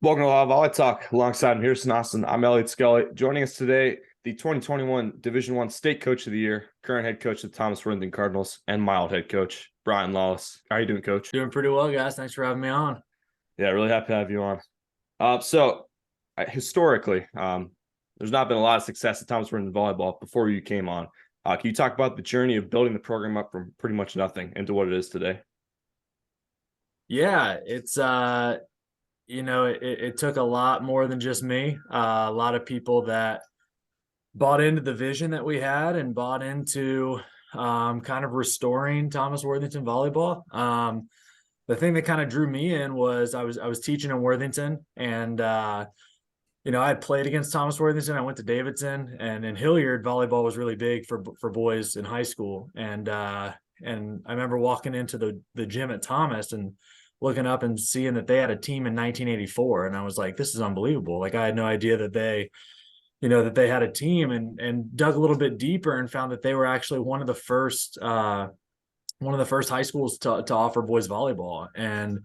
Welcome to VolleyTalk alongside Pearson Austin. I'm Elliot Scully. Joining us today, the 2021 Division I State Coach of the Year, current head coach of the Thomas Worthington Cardinals, and mild head coach, Brian Lawless. How are you doing, Coach? Doing pretty well, guys. Thanks for having me on. Yeah, really happy to have you on. Historically, there's not been a lot of success at Thomas Worthington volleyball before you came on. Can you talk about the journey of building the program up from pretty much nothing into what it is today? Yeah, it took a lot more than just me. A lot of people that bought into the vision that we had and bought into kind of restoring Thomas Worthington volleyball. The thing that kind of drew me in was I was teaching in Worthington, and I had played against Thomas Worthington. I went to Davidson, and in Hilliard, volleyball was really big for boys in high school. And I remember walking into the gym at Thomas and looking up and seeing that they had a team in 1984, and I was like, this is unbelievable. Like, I had no idea that they had a team, and dug a little bit deeper and found that they were actually one of the first high schools to offer boys volleyball. And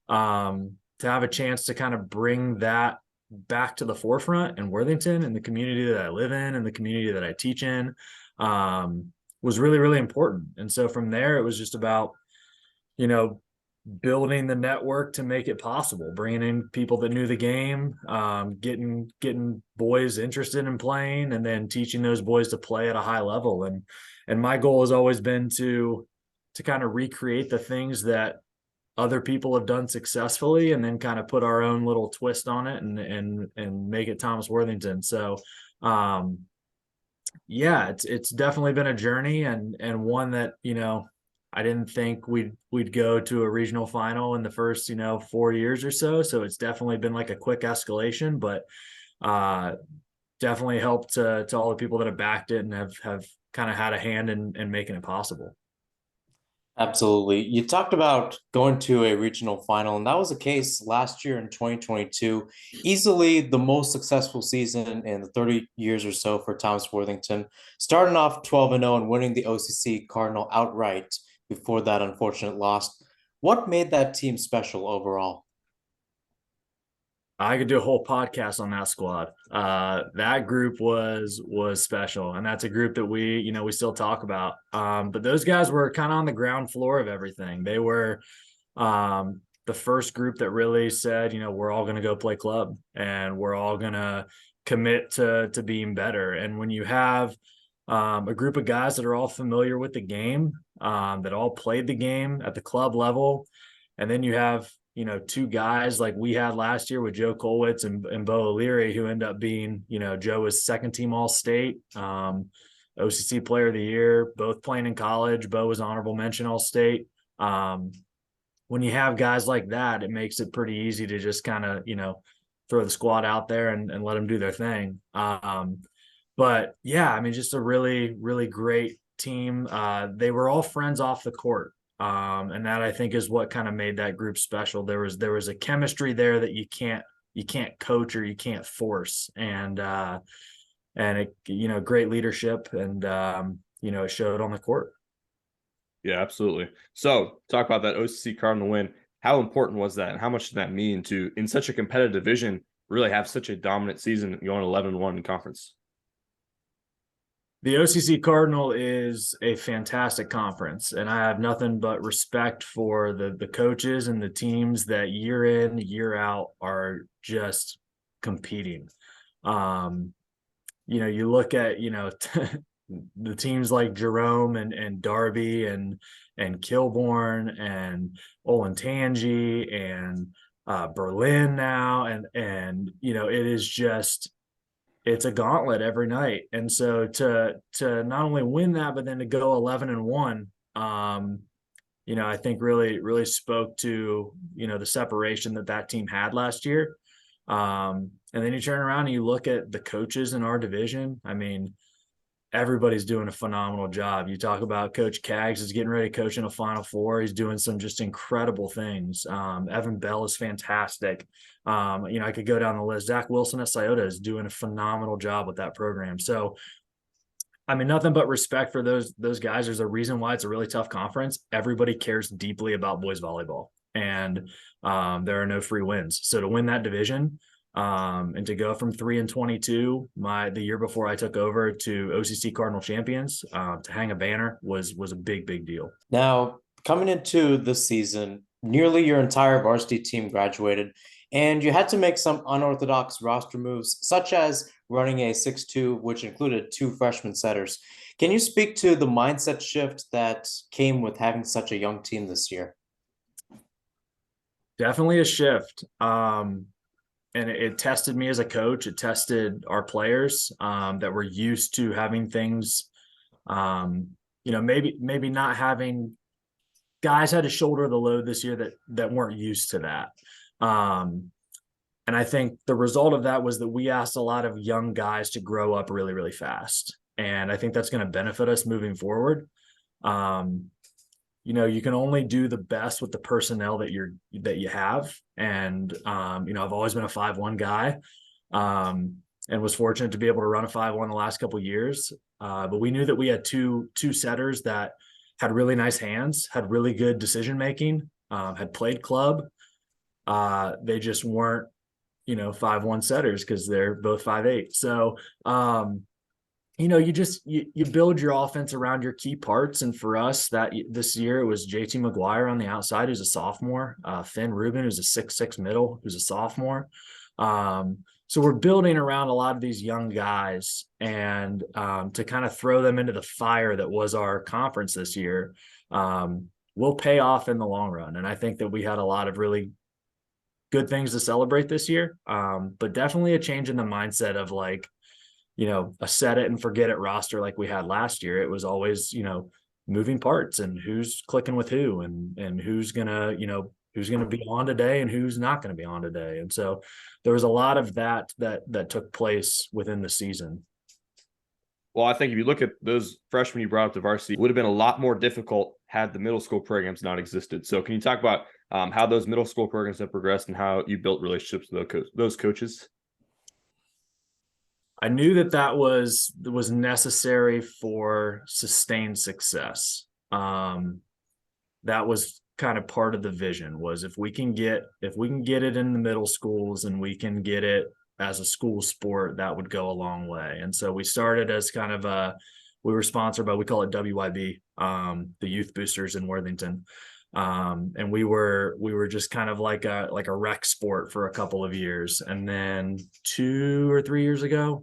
to have a chance to kind of bring that back to the forefront in Worthington and the community that I live in and the community that I teach in was really, really important. And so from there, it was just about, you know, building the network to make it possible, bringing in people that knew the game, getting boys interested in playing, and then teaching those boys to play at a high level. And my goal has always been to kind of recreate the things that other people have done successfully, and then kind of put our own little twist on it and make it Thomas Worthington. So yeah, it's definitely been a journey, and one that, I didn't think we'd go to a regional final in the first, 4 years or so. So it's definitely been like a quick escalation, but definitely helped to all the people that have backed it and have kind of had a hand in making it possible. Absolutely. You talked about going to a regional final, and that was the case last year in 2022. Easily the most successful season in the 30 years or so for Thomas Worthington, starting off 12-0 and winning the OCC Cardinal outright before that unfortunate loss. What made that team special overall? I could do a whole podcast on that squad. That group was special, and that's a group that we still talk about. But those guys were kind of on the ground floor of everything. They were the first group that really said, we're all going to go play club, and we're all going to commit to being better. And when you have a group of guys that are all familiar with the game, that all played the game at the club level, and then you have two guys like we had last year with Joe Kolwitz and Bo O'Leary, who end up being, Joe was second team All-State, OCC Player of the Year, both playing in college. Bo was honorable mention All-State. When you have guys like that, it makes it pretty easy to just kind of, throw the squad out there and let them do their thing. But yeah, I mean, just a really, really great team. They were all friends off the court. And that, I think, is what kind of made that group special. There was a chemistry there that you can't coach or you can't force. And it, great leadership, and it showed on the court. Yeah, absolutely. So talk about that OCC Cardinal win. How important was that, and how much did that mean to, in such a competitive division, really have such a dominant season going 11-1 in conference? The OCC Cardinal is a fantastic conference, and I have nothing but respect for the coaches and the teams that year in, year out are just competing. You look at, the teams like Jerome and Darby and Kilbourne and Olentangy and Berlin now, and it is just, it's a gauntlet every night. And so to not only win that, but then to go 11-1, I think really spoke to, the separation that team had last year. And then you turn around and you look at the coaches in our division. I mean, everybody's doing a phenomenal job. You talk about Coach Kaggs is getting ready to coach in a Final Four. He's doing some just incredible things. Evan Bell is fantastic. I could go down the list. Zach Wilson at Scioto is doing a phenomenal job with that program. So, I mean, nothing but respect for those guys. There's a reason why it's a really tough conference. Everybody cares deeply about boys volleyball. and there are no free wins. So to win that division, and to go from 3-22, the year before I took over, to OCC Cardinal champions, to hang a banner was a big deal. Now, coming into this season, nearly your entire varsity team graduated, and you had to make some unorthodox roster moves, such as running a 6-2, which included 2 freshman setters. Can you speak to the mindset shift that came with having such a young team this year? Definitely a shift. And it tested me as a coach. It tested our players, that were used to having things, maybe not having guys had to shoulder the load this year that weren't used to that. And I think the result of that was that we asked a lot of young guys to grow up really, really fast. And I think that's going to benefit us moving forward. You can only do the best with the personnel that you have. And, I've always been a 5-1 guy, and was fortunate to be able to run a 5-1 the last couple of years. But we knew that we had two setters that had really nice hands, had really good decision-making, had played club. They just weren't, 5-1 setters because they're both 5'8". So, you build your offense around your key parts. And for us this year, it was JT McGuire on the outside, who's a sophomore, Finn Rubin, who's a 6'6" middle, who's a sophomore. So we're building around a lot of these young guys, and to kind of throw them into the fire that was our conference this year, will pay off in the long run. And I think that we had a lot of really good things to celebrate this year, but definitely a change in the mindset of a set it and forget it roster like we had last year. It was always, moving parts and who's clicking with who, and who's gonna be on today and who's not going to be on today. And so there was a lot of that took place within the season. Well, I think if you look at those freshmen you brought up to varsity, it would have been a lot more difficult had the middle school programs not existed. So can you talk about how those middle school programs have progressed and how you built relationships with those coaches? I knew that was necessary for sustained success. That was kind of part of the vision, was if we can get it in the middle schools and we can get it as a school sport, that would go a long way. And so we started as kind of we were sponsored by, we call it WYB, the Youth Boosters in Worthington. And we were just kind of like a rec sport for a couple of years. And then 2 or 3 years ago,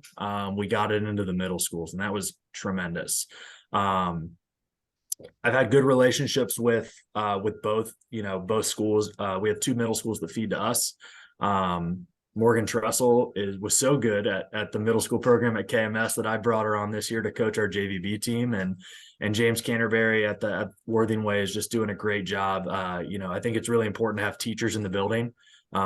we got it into the middle schools, and that was tremendous. I've had good relationships with both schools. We have 2 middle schools that feed to us. Morgan Tressel was so good at the middle school program at KMS that I brought her on this year to coach our JVB team, and James Canterbury at Worthing Way is just doing a great job. I think it's really important to have teachers in the building.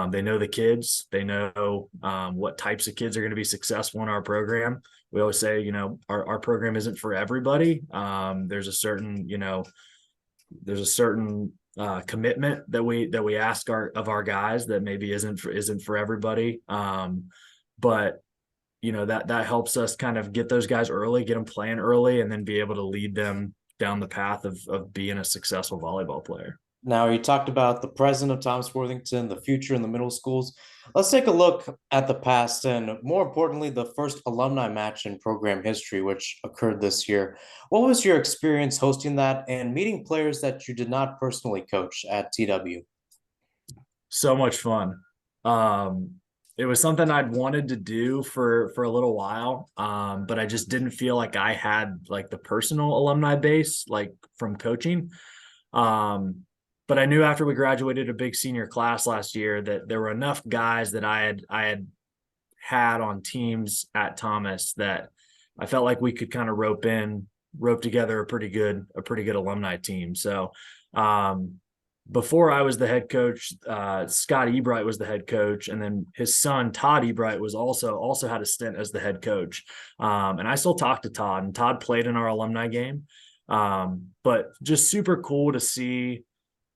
They know the kids, they know what types of kids are going to be successful in our program. We always say, our program isn't for everybody. There's a certain commitment that we ask of our guys that maybe isn't for everybody. But that helps us kind of get those guys early, get them playing early, and then be able to lead them down the path of being a successful volleyball player. Now, you talked about the present of Thomas Worthington, the future in the middle schools. Let's take a look at the past and, more importantly, the first alumni match in program history, which occurred this year. What was your experience hosting that and meeting players that you did not personally coach at TW? So much fun. It was something I'd wanted to do for a little while, but I just didn't feel like I had the personal alumni base from coaching. But I knew after we graduated a big senior class last year that there were enough guys that I had on teams at Thomas that I felt like we could kind of rope together a pretty good alumni team. So before I was the head coach, Scott Ebright was the head coach, and then his son Todd Ebright was also had a stint as the head coach. And I still talk to Todd, and Todd played in our alumni game. But just super cool to see.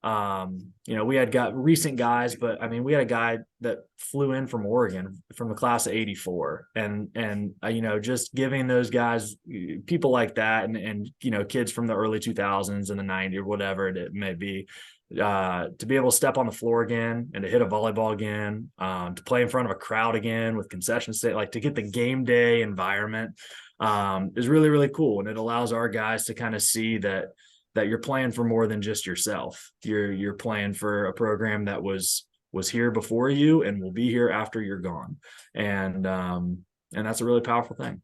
We had got recent guys, but I mean, we had a guy that flew in from Oregon from the class of 84, and just giving those guys, people like that, and kids from the early 2000s and the 90s or whatever it may be, to be able to step on the floor again and to hit a volleyball again, to play in front of a crowd again with concession stand, like to get the game day environment is really, really cool. And it allows our guys to kind of see that you're playing for more than just yourself. You're playing for a program that was here before you and will be here after you're gone. And that's a really powerful thing.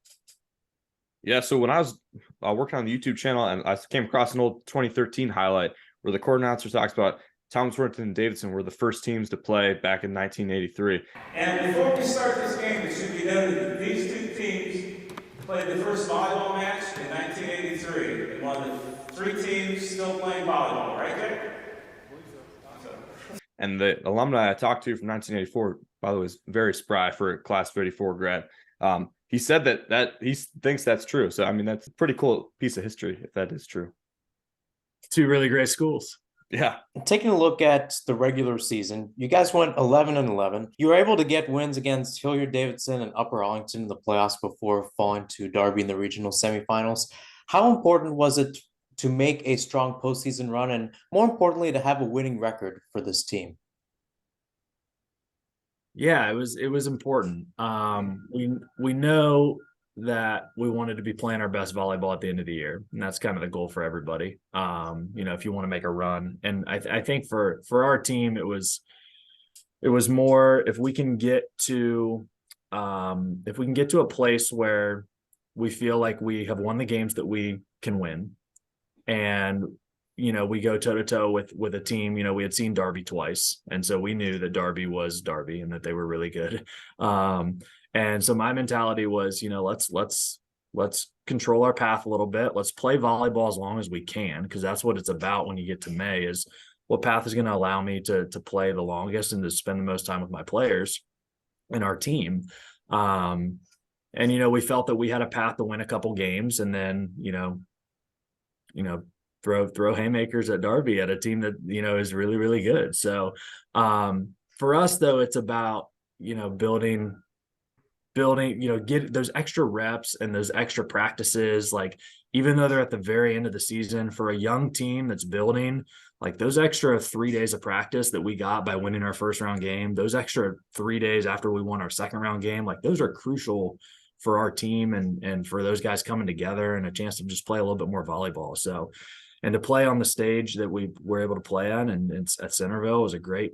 Yeah. So when I was working on the YouTube channel, and I came across an old 2013 highlight where the court announcer talks about Thomas, Worthington, and Davidson were the first teams to play back in 1983. And before we start this game, it should be noted that these two teams played the first volleyball match in 1983. And one of the 3 teams still playing volleyball, right there? And the alumni I talked to from 1984, by the way, is very spry for a class of 84 grad. He said that he thinks that's true. So, I mean, that's a pretty cool piece of history if that is true. 2 really great schools. Yeah. Taking a look at the regular season, you guys went 11-11. You were able to get wins against Hilliard-Davidson and Upper Arlington in the playoffs before falling to Darby in the regional semifinals. How important was it to make a strong postseason run, and more importantly, to have a winning record for this team? Yeah, it was important. We know that we wanted to be playing our best volleyball at the end of the year, and that's kind of the goal for everybody. If you want to make a run, and I think for our team, it was more if we can get to a place where we feel like we have won the games that we can win, and we go toe to toe with a team. We had seen Darby twice, and so we knew that Darby was Darby and that they were really good. And so my mentality was, let's control our path a little bit. Let's play volleyball as long as we can, because that's what it's about when you get to May, is what path is going to allow me to play the longest and to spend the most time with my players and our team. And we felt that we had a path to win a couple games, and then throw haymakers at Darby, at a team that is really, really good. So for us, though, it's about building, get those extra reps and those extra practices. Like, even though they're at the very end of the season, for a young team that's building, like those extra 3 days of practice that we got by winning our first round game, those extra 3 days after we won our second round game, like those are crucial for our team and for those guys coming together and a chance to just play a little bit more volleyball. So, and to play on the stage that we were able to play on, and it's at Centerville, was a great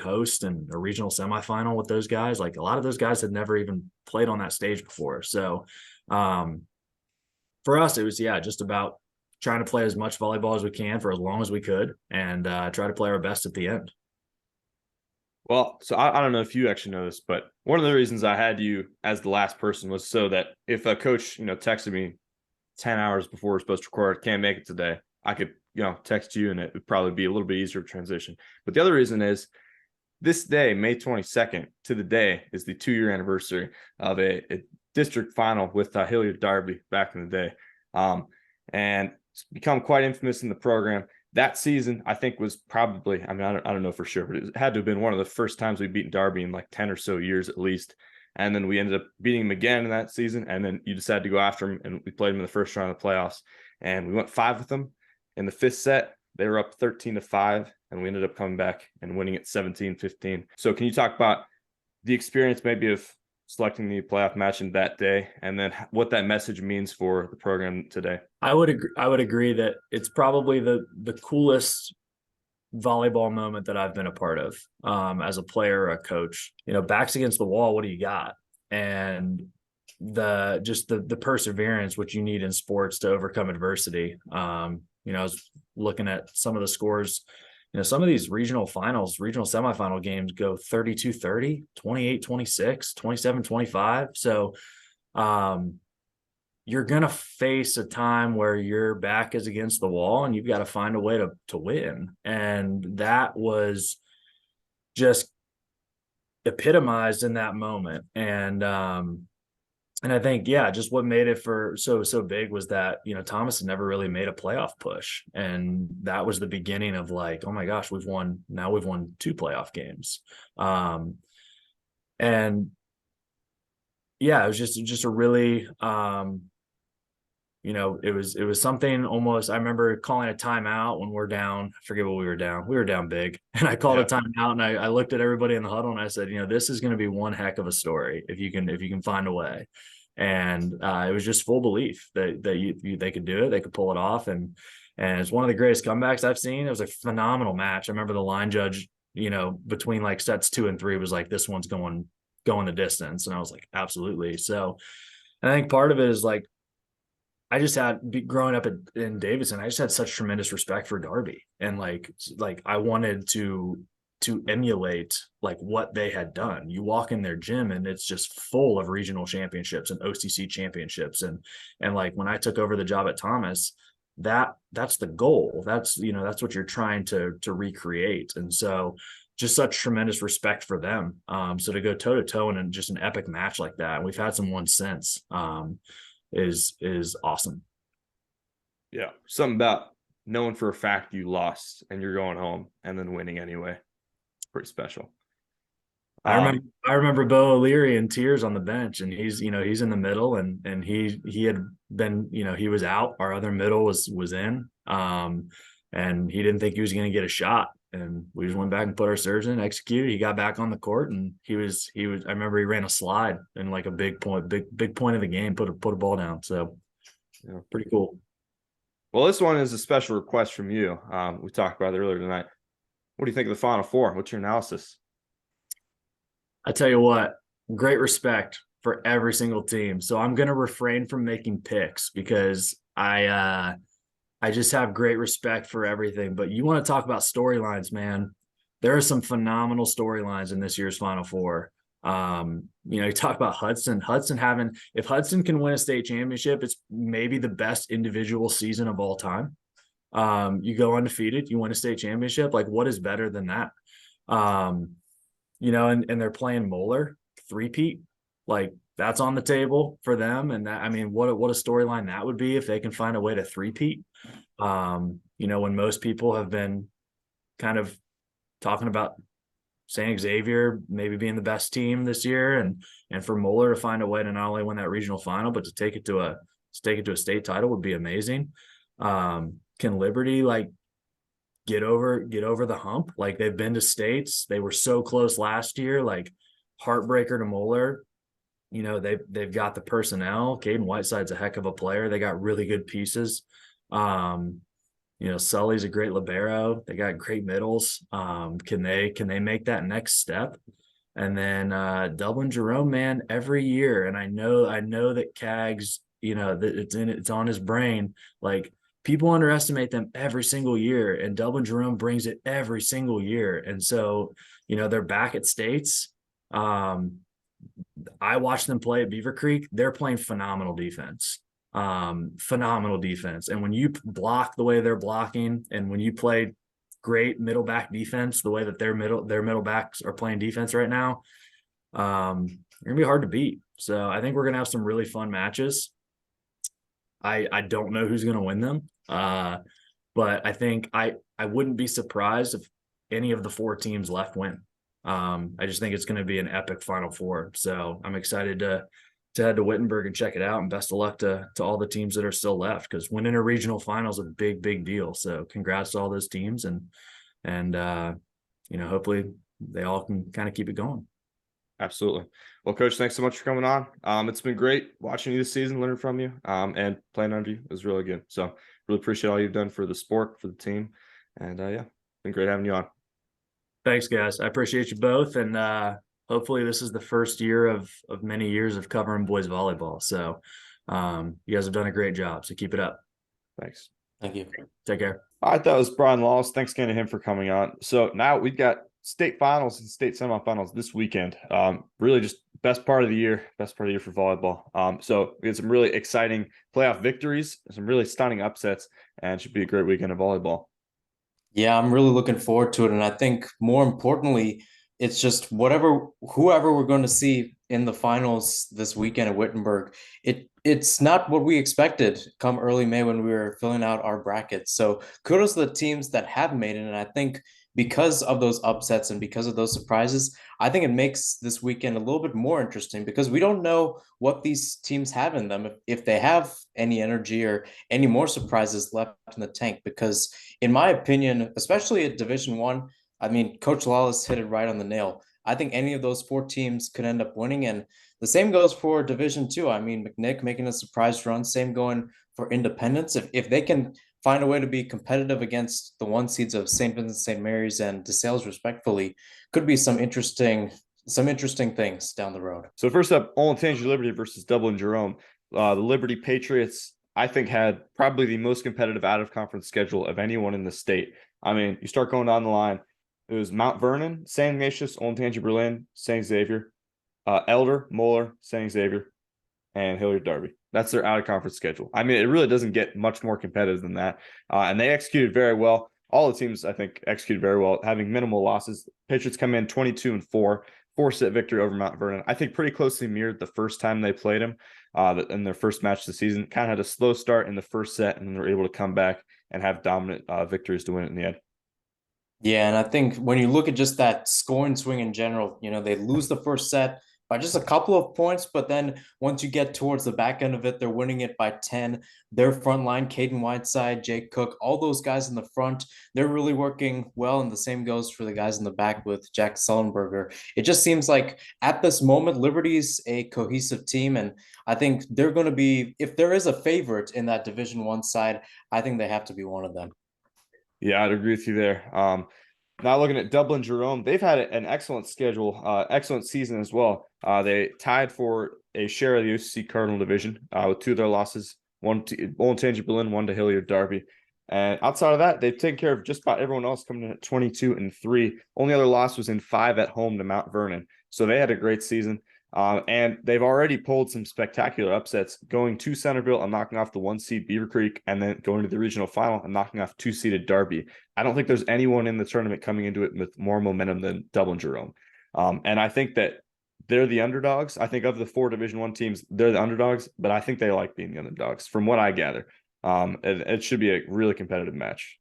host, and a regional semifinal with those guys. Like, a lot of those guys had never even played on that stage before. So for us, it was, just about trying to play as much volleyball as we can for as long as we could, and try to play our best at the end. Well, so I don't know if you actually know this, but one of the reasons I had you as the last person was so that if a coach, texted me 10 hours before we're supposed to record, can't make it today, I could, text you, and it would probably be a little bit easier to transition. But the other reason is this day, May 22nd, to the day, is the 2-year anniversary of a district final with Hilliard Darby back in the day. And it's become quite infamous in the program. That season, I think, was probably, I don't know for sure, but it had to have been one of the first times we've beaten Darby in like 10 or so years at least. And then we ended up beating him again in that season. And then you decided to go after him, and we played him in the first round of the playoffs. And we went 5 with them. In the 5th set, they were up 13-5, and we ended up coming back and winning it 17-15. So can you talk about the experience maybe of selecting the playoff match in that day, and then what that message means for the program today? I would agree that it's probably the coolest volleyball moment that I've been a part of as a player or a coach. Backs against the wall, what do you got? And the perseverance which you need in sports to overcome adversity. I was looking at some of the scores. Some of these regional semifinal games go 32-30, 28-26, 27-25. So you're going to face a time where your back is against the wall, and you've got to find a way to win. And that was just epitomized in that moment. And I think, just what made it so big was that, Thomas had never really made a playoff push. And that was the beginning of like, oh my gosh, we've won 2 playoff games. It was just a really, it was something almost. I remember calling a timeout when we're down. I forget what we were down. We were down big, and I called a timeout, and I looked at everybody in the huddle, and I said, this is going to be one heck of a story if you can find a way. And it was just full belief that they could do it, they could pull it off, and it's one of the greatest comebacks I've seen. It was a phenomenal match. I remember the line judge, between like sets 2 and 3 was like, this one's going the distance, and I was like, absolutely. So I think part of it is like, I just had growing up in Davidson, I just had such tremendous respect for Darby, and like I wanted to emulate like what they had done. You walk in their gym and it's just full of regional championships and OCC championships, and like when I took over the job at Thomas, that's the goal. That's what you're trying to recreate, and so just such tremendous respect for them. So to go toe to toe in just an epic match like that, and we've had some ones since. Is awesome. Yeah. Something about knowing for a fact you lost and you're going home and then winning anyway. Pretty special. I remember Bo O'Leary in tears on the bench, and he's in the middle, and he had been, he was out. Our other middle was in, and he didn't think he was going to get a shot. And we just went back and put our serves in, executed. He got back on the court, and he was. I remember he ran a slide in like a big point of the game, put a ball down. So, pretty cool. Well, this one is a special request from you. We talked about it earlier tonight. What do you think of the Final Four? What's your analysis? I tell you what, great respect for every single team. So I'm going to refrain from making picks because I just have great respect for everything. But you want to talk about storylines, man. There are some phenomenal storylines in this year's Final Four. You talk about Hudson. If Hudson can win a state championship, it's maybe the best individual season of all time. You go undefeated, you win a state championship. Like, what is better than that? And they're playing Moeller, three-peat. Like, that's on the table for them. And that, what a storyline that would be if they can find a way to three-peat. When most people have been kind of talking about St. Xavier maybe being the best team this year, and for Moeller to find a way to not only win that regional final, but to take it to a state title would be amazing. Can Liberty get over the hump? Like, they've been to states. They were so close last year, like heartbreaker to Moeller. They've got the personnel. Caden Whiteside's a heck of a player. They got really good pieces. Sully's a great libero. They got great middles. Can they make that next step? And then Dublin Jerome, man, every year. And I know that Cags, that it's on his brain. Like, people underestimate them every single year, and Dublin Jerome brings it every single year. And so, they're back at states. I watched them play at Beaver Creek. They're playing phenomenal defense. And when you block the way they're blocking, and when you play great middle back defense, the way that their middle backs are playing defense right now, they're gonna be hard to beat. So I think we're gonna have some really fun matches. I don't know who's gonna win them, but I think I wouldn't be surprised if any of the 4 teams left win. I just think it's going to be an epic Final Four. So I'm excited to head to Wittenberg and check it out, and best of luck to all the teams that are still left, because winning a regional final is a big deal. So congrats to all those teams, and hopefully they all can kind of keep it going. Absolutely. Well, Coach, thanks so much for coming on. It's been great watching you this season, learning from you, and playing under you. It was really good. So really appreciate all you've done for the sport, for the team. And been great having you on. Thanks, guys. I appreciate you both. And hopefully this is the first year of many years of covering boys volleyball. So you guys have done a great job. So keep it up. Thanks. Thank you. Take care. All right, that was Brian Lawless. Thanks again to him for coming on. So now we've got state finals and state semifinals this weekend. Really just best part of the year for volleyball. So we had some really exciting playoff victories, some really stunning upsets, and it should be a great weekend of volleyball. Yeah, I'm really looking forward to it. And I think more importantly, it's just whoever we're going to see in the finals this weekend at Wittenberg, it's not what we expected come early May when we were filling out our brackets. So kudos to the teams that have made it. And I think because of those upsets and because of those surprises, I think it makes this weekend a little bit more interesting because we don't know what these teams have in them, if they have any energy or any more surprises left in the tank. Because in my opinion, especially at Division One, I mean, Coach Lawless hit it right on the nail. I think any of those four teams could end up winning, and the same goes for Division Two. I mean, McNick making a surprise run, same going for Independence. If they can find a way to be competitive against the one seeds of St. Vincent, St. Mary's, and DeSales, respectfully, could be some interesting things down the road. So first up, Olentangy Liberty versus Dublin Jerome. The Liberty Patriots, I think, had probably the most competitive out-of-conference schedule of anyone in the state. I mean, you start going down the line. It was Mount Vernon, St. Ignatius, Olentangy Berlin, St. Xavier, Elder, Moeller, St. Xavier, and Hilliard Derby. That's their out-of-conference schedule. I mean, it really doesn't get much more competitive than that. And they executed very well. All the teams, I think, executed very well, having minimal losses. Patriots come in 22-4, 4-set victory over Mount Vernon. I think pretty closely mirrored the first time they played him in their first match of the season. Kind of had a slow start in the first set, and then they were able to come back and have dominant victories to win it in the end. Yeah, and I think when you look at just that scoring swing in general, they lose the first set by just a couple of points, but then once you get towards the back end of it, they're winning it by 10. Their front line, Caden Whiteside, Jake Cook, all those guys in the front, they're really working well, and the same goes for the guys in the back with Jack Sullenberger. It just seems like at this moment, Liberty's a cohesive team, and I think they're going to be, if there is a favorite in that Division One side, I think they have to be one of them. Yeah, I'd agree with you there. Now looking at Dublin Jerome, they've had an excellent schedule, excellent season as well. They tied for a share of the OCC Cardinal Division with two of their losses, one to Olentangy Berlin, one to Hilliard Derby. And outside of that, they've taken care of just about everyone else, coming in at 22-3. Only other loss was in 5 at home to Mount Vernon. So they had a great season. And they've already pulled some spectacular upsets, going to Centerville and knocking off the 1-seed Beaver Creek, and then going to the regional final and knocking off 2-seeded Derby. I don't think there's anyone in the tournament coming into it with more momentum than Dublin Jerome. And I think that they're the underdogs. I think of the 4 Division I teams, they're the underdogs, but I think they like being the underdogs from what I gather. It should be a really competitive match.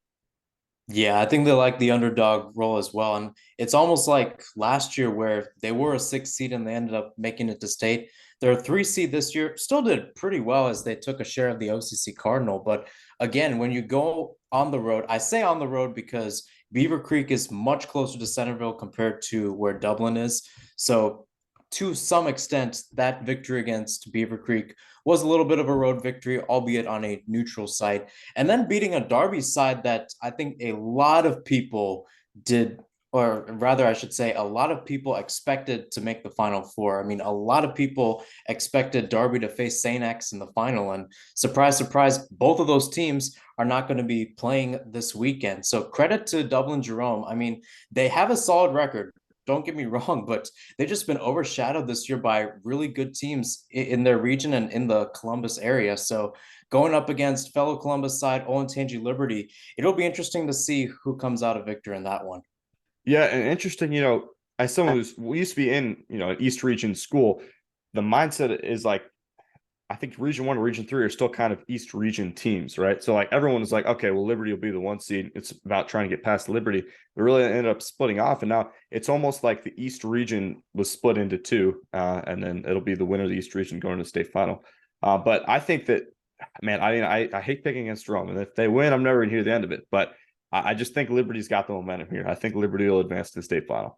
Yeah, I think they like the underdog role as well. And it's almost like last year where they were a 6 seed and they ended up making it to state. They're a 3 seed this year, still did pretty well as they took a share of the OCC Cardinal. But again, when you go on the road, I say on the road because Beaver Creek is much closer to Centerville compared to where Dublin is. So to some extent, that victory against Beaver Creek was a little bit of a road victory, albeit on a neutral site. And then beating a Derby side that I think a lot of people did, or rather, I should say, a lot of people expected to make the Final Four. I mean, a lot of people expected Derby to face St. X in the final. And surprise, surprise, both of those teams are not going to be playing this weekend. So credit to Dublin Jerome. I mean, they have a solid record. Don't get me wrong, but they've just been overshadowed this year by really good teams in their region and in the Columbus area. So going up against fellow Columbus side, Olentangy Liberty, it'll be interesting to see who comes out a victor in that one. Yeah, and interesting, as someone who's we used to be in, an East Region school, the mindset is like, I think Region 1 and Region 3 are still kind of East Region teams, right? So like everyone is like, okay, well, Liberty will be the 1 seed. It's about trying to get past Liberty. It really ended up splitting off. And now it's almost like the East Region was split into 2, and then it'll be the winner of the East Region going to the state final. But I think that, man, I hate picking against Rome. And if they win, I'm never going to hear the end of it. But I just think Liberty's got the momentum here. I think Liberty will advance to the state final.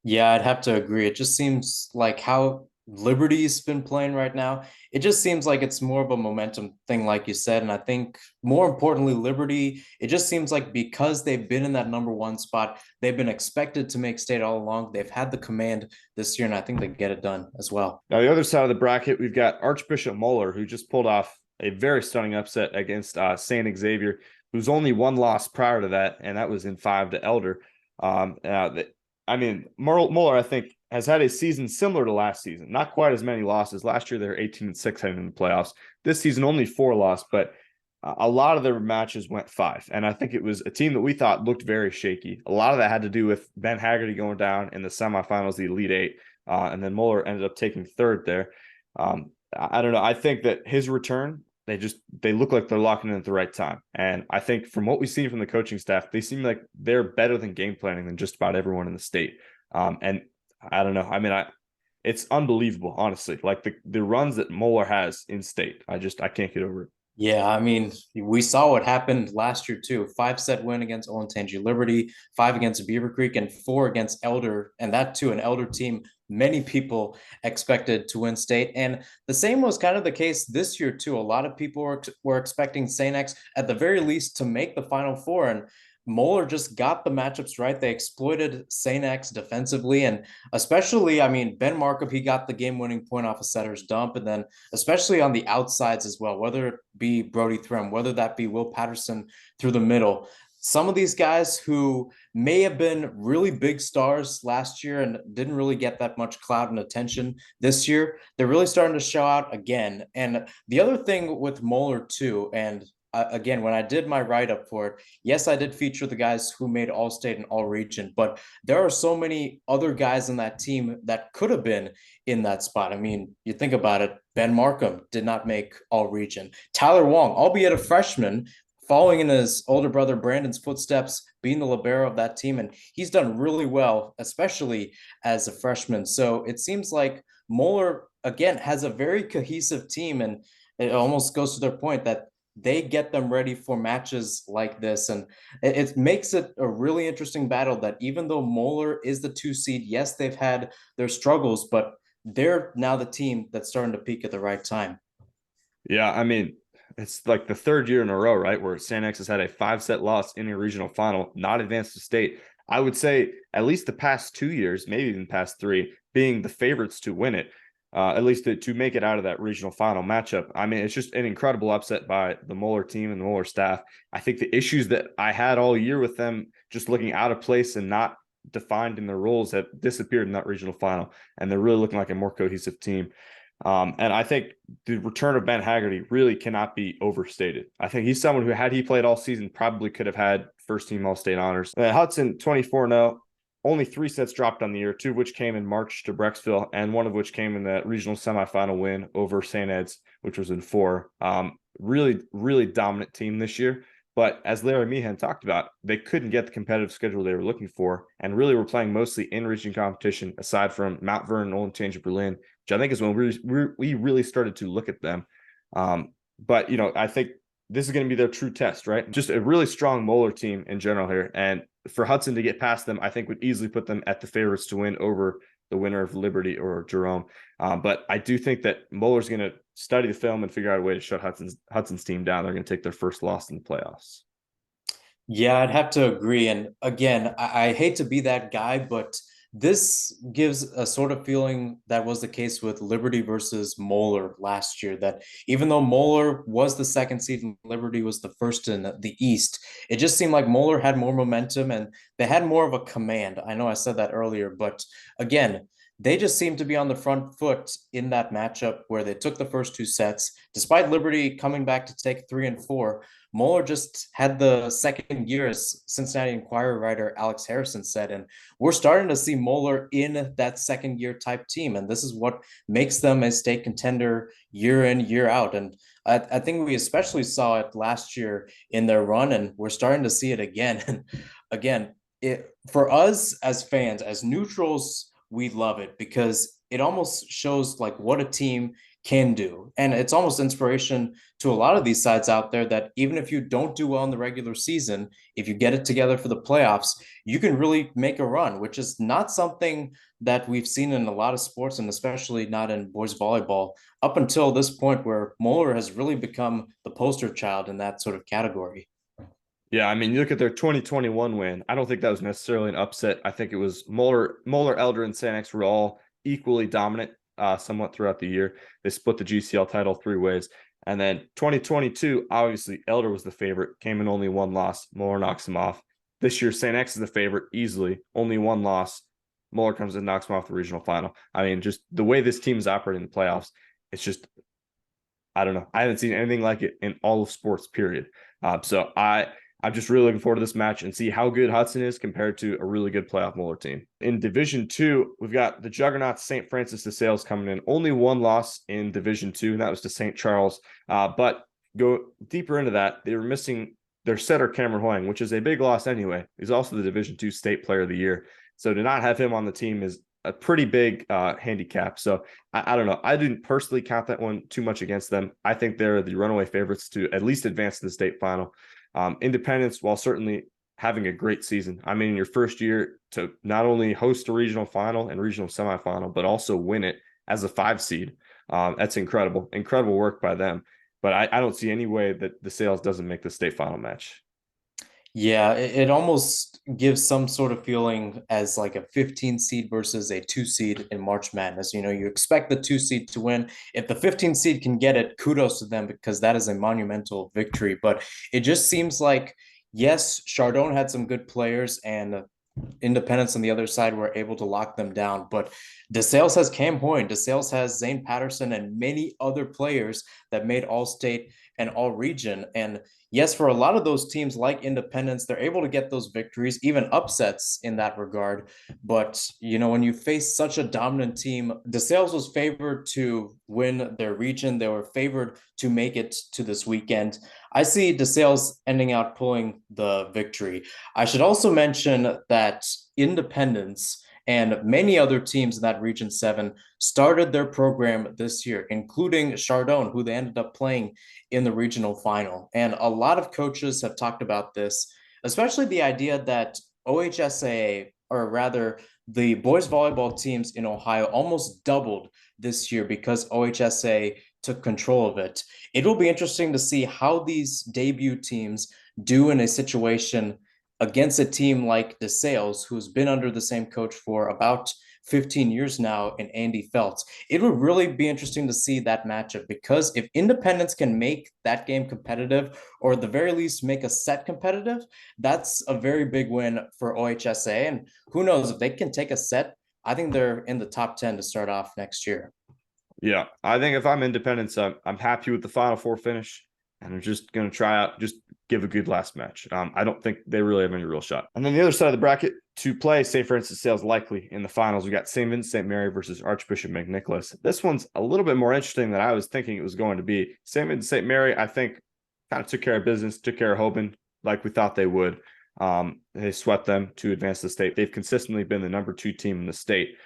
Yeah, I'd have to agree. It just seems like how Liberty's been playing right now, it just seems like it's more of a momentum thing, like you said. And I think more importantly, Liberty, it just seems like because they've been in that number 1 spot, they've been expected to make state all along. They've had the command this year, and I think they get it done as well. Now, the other side of the bracket, we've got Archbishop Moeller, who just pulled off a very stunning upset against St. Xavier, who's only 1 loss prior to that, and that was in 5 to Elder. Moeller, I think, has had a season similar to last season. Not quite as many losses. Last year, they were 18-6 heading in the playoffs. This season, only 4 losses, but a lot of their matches went 5. And I think it was a team that we thought looked very shaky. A lot of that had to do with Ben Haggerty going down in the semifinals, the Elite 8. And then Moeller ended up taking 3rd there. I don't know. I think that his return they look like they're locking in at the right time. And I think from what we've seen from the coaching staff, they seem like they're better than game planning than just about everyone in the state. And I don't know. I mean, it's unbelievable, honestly. Like the runs that Moeller has in state, I can't get over it. Yeah, I mean, we saw what happened last year too. 5-set win against Olentangy Liberty, 5 against Beaver Creek, and 4 against Elder, and that too, an Elder team many people expected to win state. And the same was kind of the case this year too. A lot of people were expecting St. X at the very least to make the Final Four, and Moeller just got the matchups right. They exploited St. X defensively, and especially, I mean, Ben Markup, he got the game-winning point off a setter's dump, and then especially on the outsides as well, whether it be Brody Threm, whether that be Will Patterson through the middle. Some of these guys who may have been really big stars last year and didn't really get that much clout and attention this year, they're really starting to show out again. And the other thing with Moeller too, and again, when I did my write-up for it, yes, I did feature the guys who made All-State and All-Region, but there are so many other guys in that team that could have been in that spot. I mean, you think about it, Ben Markham did not make All-Region. Tyler Wong, albeit a freshman, following in his older brother Brandon's footsteps, being the libero of that team, and he's done really well, especially as a freshman. So it seems like Moeller, again, has a very cohesive team, and it almost goes to their point that they get them ready for matches like this. And it makes it a really interesting battle that even though Moeller is the 2 seed, yes, they've had their struggles, but they're now the team that's starting to peak at the right time. Yeah, I mean, it's like the 3rd year in a row, right, where St. X has had a 5-set loss in a regional final, not advanced to state. I would say at least the past 2 years, maybe even past 3, being the favorites to win it. At least to make it out of that regional final matchup. I mean, it's just an incredible upset by the Moeller team and the Moeller staff. I think the issues that I had all year with them just looking out of place and not defined in their roles have disappeared in that regional final, and they're really looking like a more cohesive team. And I think the return of Ben Haggerty really cannot be overstated. I think he's someone who, had he played all season, probably could have had first-team All-State honors. Hudson, 24-0. Only 3 sets dropped on the year, 2 of which came in March to Brecksville, and 1 of which came in the regional semifinal win over St. Ed's, which was in 4. Really, really dominant team this year. But as Larry Meehan talked about, they couldn't get the competitive schedule they were looking for, and really were playing mostly in-region competition, aside from Mount Vernon and Olentangy Berlin, which I think is when we really started to look at them. But, you know, I think this is going to be their true test, right? Just a really strong Moeller team in general here. And for Hudson to get past them, I think would easily put them at the favorites to win over the winner of Liberty or Jerome. But I do think that Moeller's going to study the film and figure out a way to shut Hudson's team down. They're going to take their first loss in the playoffs. Yeah, I'd have to agree. And again, I hate to be that guy, but this gives a sort of feeling that was the case with Liberty versus Moeller last year, that even though Moeller was the 2nd seed and Liberty was the 1st in the East, it just seemed like Moeller had more momentum and they had more of a command. I know I said that earlier, but again, they just seemed to be on the front foot in that matchup where they took the first 2 sets. Despite Liberty coming back to take 3 and 4, Moeller just had the second year, as Cincinnati Enquirer writer Alex Harrison said, and we're starting to see Moeller in that second year type team, and this is what makes them a state contender year in, year out. And I think we especially saw it last year in their run, and we're starting to see it again. And again, for us as fans, as neutrals, we love it because it almost shows like what a team can do. And it's almost inspiration to a lot of these sides out there that even if you don't do well in the regular season, if you get it together for the playoffs, you can really make a run, which is not something that we've seen in a lot of sports, and especially not in boys volleyball up until this point, where Moeller has really become the poster child in that sort of category. Yeah, I mean, you look at their 2021 win. I don't think that was necessarily an upset. I think it was Moeller, Elder, and St. X were all equally dominant somewhat throughout the year. They split the GCL title 3 ways. And then 2022, obviously, Elder was the favorite, came in only 1 loss. Moeller knocks him off. This year, St. X is the favorite easily, only 1 loss. Moeller comes in and knocks him off the regional final. I mean, just the way this team is operating in the playoffs, it's just, I don't know. I haven't seen anything like it in all of sports, period. So I'm just really looking forward to this match and see how good Hudson is compared to a really good playoff Moeller team. In Division 2, we've got the juggernaut St. Francis de Sales coming in. Only 1 loss in Division 2, and that was to St. Charles. But go deeper into that, they were missing their setter Cameron Hoying, which is a big loss anyway. He's also the Division II State Player of the Year. So to not have him on the team is a pretty big handicap. So I don't know. I didn't personally count that one too much against them. I think they're the runaway favorites to at least advance to the state final. Independence, while certainly having a great season, I mean, in your first year to not only host a regional final and regional semifinal, but also win it as a 5 seed. That's incredible work by them. But I don't see any way that the Sales doesn't make the state final match. Yeah, it almost gives some sort of feeling as like a 15 seed versus a 2 seed in March Madness. You know, you expect the 2 seed to win. If the 15 seed can get it, kudos to them, because that is a monumental victory. But it just seems like, yes, Chardon had some good players, and Independence on the other side were able to lock them down. But DeSales has Cam Hoyne, DeSales has Zane Patterson, and many other players that made All-State and All-Region. And yes, for a lot of those teams like Independence, they're able to get those victories, even upsets in that regard. But, you know, when you face such a dominant team, DeSales was favored to win their region. They were favored to make it to this weekend. I see DeSales ending out pulling the victory. I should also mention that Independence and many other teams in that Region 7 started their program this year, including Chardon, who they ended up playing in the regional final. And a lot of coaches have talked about this, especially the idea that OHSAA, or rather the boys volleyball teams in Ohio, almost doubled this year because OHSAA took control of it. It will be interesting to see how these debut teams do in a situation against a team like DeSales, who's been under the same coach for about 15 years now in Andy Feltz. It would really be interesting to see that matchup, because if Independence can make that game competitive, or at the very least make a set competitive, that's a very big win for OHSAA. And who knows, if they can take a set, I think they're in the top 10 to start off next year. Yeah, I think if I'm Independence, I'm happy with the Final Four finish, and I'm just going to try out, just give a good last match. I don't think they really have any real shot. And then the other side of the bracket to play St. Francis Sales likely in the finals, we got St. Vincent St. Mary versus Archbishop McNicholas. This one's a little bit more interesting than I was thinking it was going to be. St. Vincent St. Mary, I think, kind of took care of business, took care of Hoban like we thought they would. They swept them to advance the state. They've consistently been the number 2 team in the state.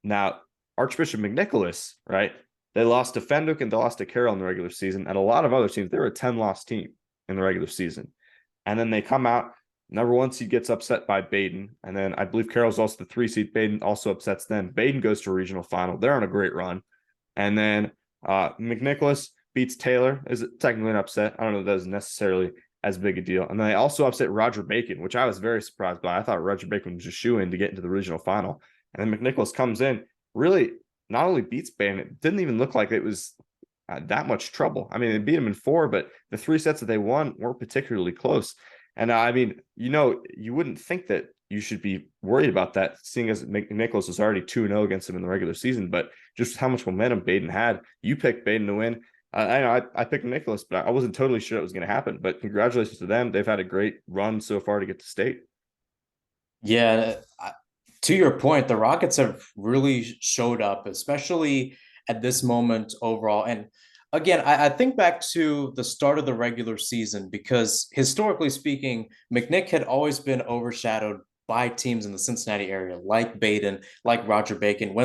Now, Archbishop McNicholas, right? They lost to Fenwick and they lost to Carroll in the regular season, and a lot of other teams. They were a 10-loss team in the regular season. And then they come out, number 1 seed gets upset by Baden. And then I believe Carroll's also the 3 seed. Baden also upsets them. Baden goes to a regional final. They're on a great run. And then McNicholas beats Taylor. Is it technically an upset? I don't know if that is necessarily as big a deal. And then they also upset Roger Bacon, which I was very surprised by. I thought Roger Bacon was just shoo-in to get into the regional final. And then McNicholas comes in, really not only beats Baden, it didn't even look like it was that much trouble. I mean, they beat him in 4, but the 3 sets that they won weren't particularly close. And I mean, you know, you wouldn't think that you should be worried about that, seeing as McNicholas was already 2-0 against him in the regular season. But just how much momentum Baden had, you picked Baden to win. I know I picked McNicholas, but I wasn't totally sure it was going to happen. But congratulations to them. They've had a great run so far to get to state. Yeah, to your point, the Rockets have really showed up, especially at this moment overall. And again, I think back to the start of the regular season, because historically speaking, McNick had always been overshadowed by teams in the Cincinnati area, like Baden, like Roger Bacon,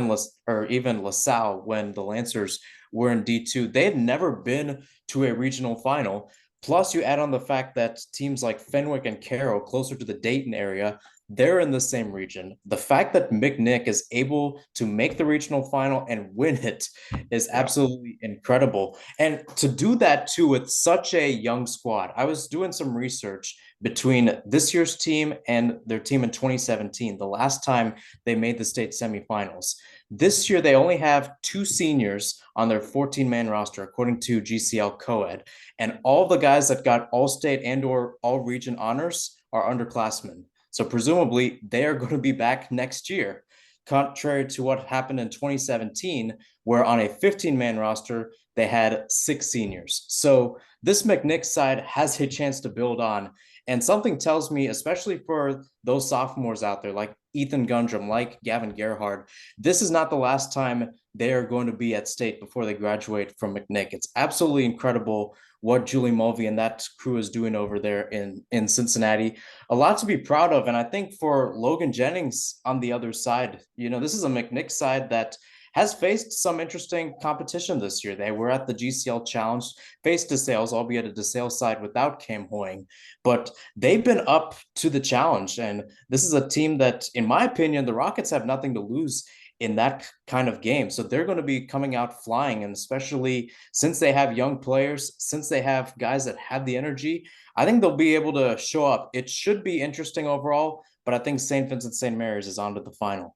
or even LaSalle when the Lancers were in D2. They had never been to a regional final. Plus, you add on the fact that teams like Fenwick and Carroll, closer to the Dayton area, they're in the same region. The fact that McNick is able to make the regional final and win it is absolutely incredible. And to do that too with such a young squad. I was doing some research between this year's team and their team in 2017, the last time they made the state semifinals. This year, they only have 2 seniors on their 14-man roster, according to GCL Coed. And all the guys that got all-state and or all-region honors are underclassmen. So presumably they are going to be back next year, contrary to what happened in 2017, where on a 15-man roster, they had 6 seniors. So this McNick side has a chance to build on. And something tells me, especially for those sophomores out there, like Ethan Gundrum, like Gavin Gerhard, this is not the last time they are going to be at state before they graduate from McNick. It's absolutely incredible what Julie Mulvey and that crew is doing over there in Cincinnati. A lot to be proud of. And I think for Logan Jennings on the other side, this is a McNick side that has faced some interesting competition this year. They were at the GCL Challenge, faced DeSales, albeit a DeSales side without Cam Hoying, but they've been up to the challenge. And this is a team that, in my opinion, the Rockets have nothing to lose in that kind of game. So they're going to be coming out flying. And especially since they have young players, since they have guys that have the energy, I think they'll be able to show up. It should be interesting overall, but I think St. Vincent St. Mary's is on to the final.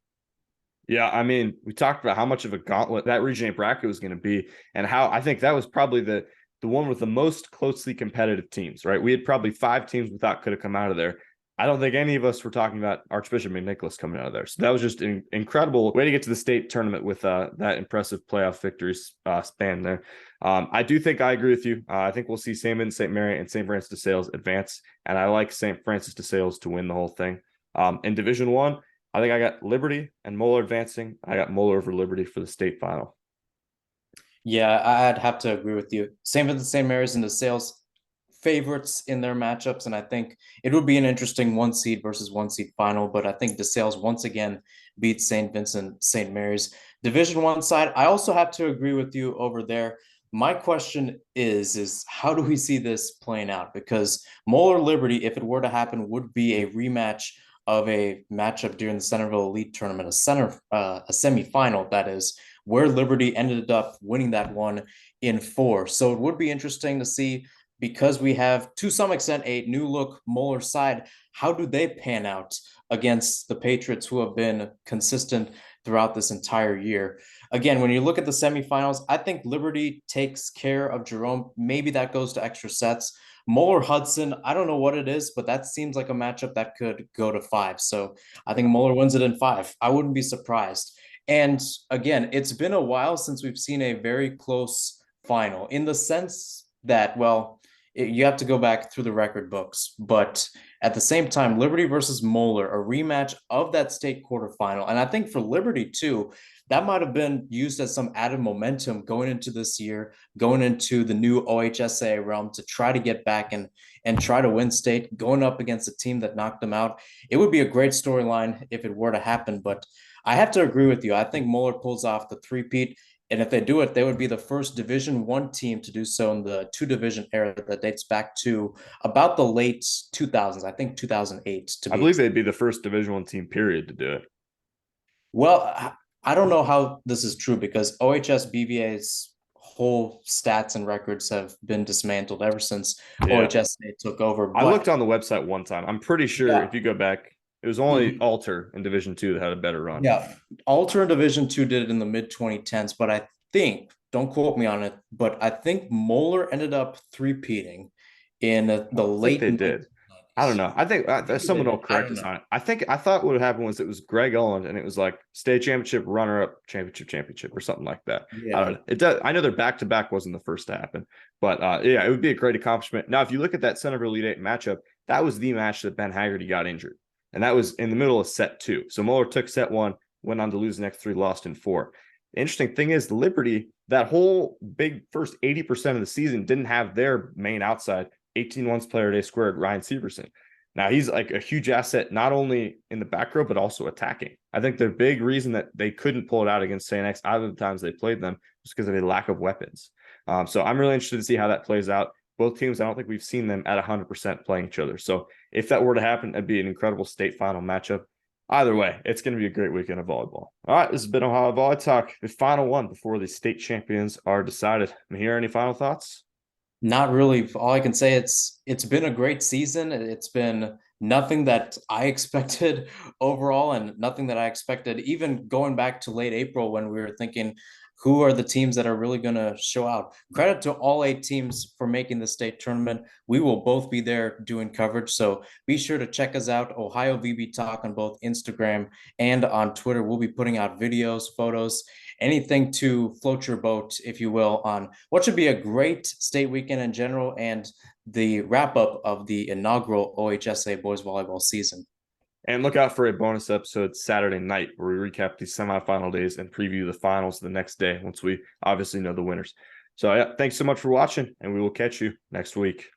Yeah, I mean, we talked about how much of a gauntlet that Region 8 bracket was going to be, and how I think that was probably the one with the most closely competitive teams, right? We had probably 5 teams we thought could have come out of there. I don't think any of us were talking about Archbishop McNicholas coming out of there. So that was just an incredible way to get to the state tournament with that impressive playoff victories span there. I do think I agree with you. I think we'll see St. Vincent St. Mary and St. Francis de Sales advance, and I like St. Francis de Sales to win the whole thing. In Division 1, I think I got Liberty and Moeller advancing. I got Moeller over Liberty for the state final. Yeah, I'd have to agree with you. St. Vincent St. Mary's and DeSales favorites in their matchups, and I think it would be an interesting 1 seed versus 1 seed final, but I think DeSales once again beats St. Vincent St. Mary's. Division 1 side, I also have to agree with you over there. My question is how do we see this playing out? Because Moeller Liberty, if it were to happen, would be a rematch of a matchup during the Centerville Elite Tournament, a semifinal, that is, where Liberty ended up winning that one in 4. So it would be interesting to see, because we have, to some extent, a new look Moeller side, how do they pan out against the Patriots, who have been consistent throughout this entire year? Again, when you look at the semifinals, I think Liberty takes care of Jerome. Maybe that goes to extra sets. Moeller Hudson, I don't know what it is, but that seems like a matchup that could go to 5. So I think Moeller wins it in 5. I wouldn't be surprised. And again, it's been a while since we've seen a very close final, in the sense that, well, you have to go back through the record books, but at the same time, Liberty versus Moeller, a rematch of that state quarterfinal. And I think for Liberty too, that might have been used as some added momentum going into this year, going into the new OHSA realm, to try to get back and try to win state, going up against a team that knocked them out. It would be a great storyline if it were to happen, but I have to agree with you. I think Moeller pulls off the three-peat. And if they do it, they would be the first Division 1 team to do so in the 2-division era that dates back to about the late 2000s, I think 2008. I believe they'd be the first Division 1 team, period, to do it. Well, I don't know how this is true, because OHS BVA's whole stats and records have been dismantled ever since OHS took over. But I looked on the website one time. I'm pretty sure if you go back, it was only Alter in Division 2 that had a better run. Yeah, Alter in Division 2 did it in the mid-2010s, but I think, don't quote me on it, but I think Moeller ended up three-peating in the late. They did. I don't know. I think someone will correct us on it. I thought what would happen was it was Greg Owens, and it was like state championship, runner-up, championship, or something like that. Yeah. I don't know. It does. I know their back-to-back wasn't the first to happen, but yeah, it would be a great accomplishment. Now, if you look at that Centerville Elite 8 matchup, that was the match that Ben Haggerty got injured. And that was in the middle of set 2. So Moeller took set 1, went on to lose the next 3, lost in 4. The interesting thing is Liberty, that whole big first 80% of the season, didn't have their main outside 18 once player day squared, Ryan Severson. Now he's like a huge asset, not only in the back row, but also attacking. I think the big reason that they couldn't pull it out against St. X either of the times they played them was because of a lack of weapons. So I'm really interested to see how that plays out. Both teams, I don't think we've seen them at 100% playing each other. So if that were to happen, it'd be an incredible state final matchup. Either way, it's going to be a great weekend of volleyball. All right, this has been Ohio VolleyTalk, the final one before the state champions are decided. Mahir, any final thoughts? Not really. All I can say, it's been a great season. It's been nothing that I expected overall, and nothing that I expected even going back to late April, when we were thinking, who are the teams that are really going to show out? Credit to all 8 teams for making the state tournament. We will both be there doing coverage, so be sure to check us out, Ohio VB Talk, on both Instagram and on Twitter. We'll be putting out videos, photos, anything to float your boat, if you will, on what should be a great state weekend in general, and the wrap-up of the inaugural OHSA boys volleyball season. And look out for a bonus episode Saturday night where we recap the semifinal days and preview the finals the next day once we obviously know the winners. So, yeah, thanks so much for watching, and we will catch you next week.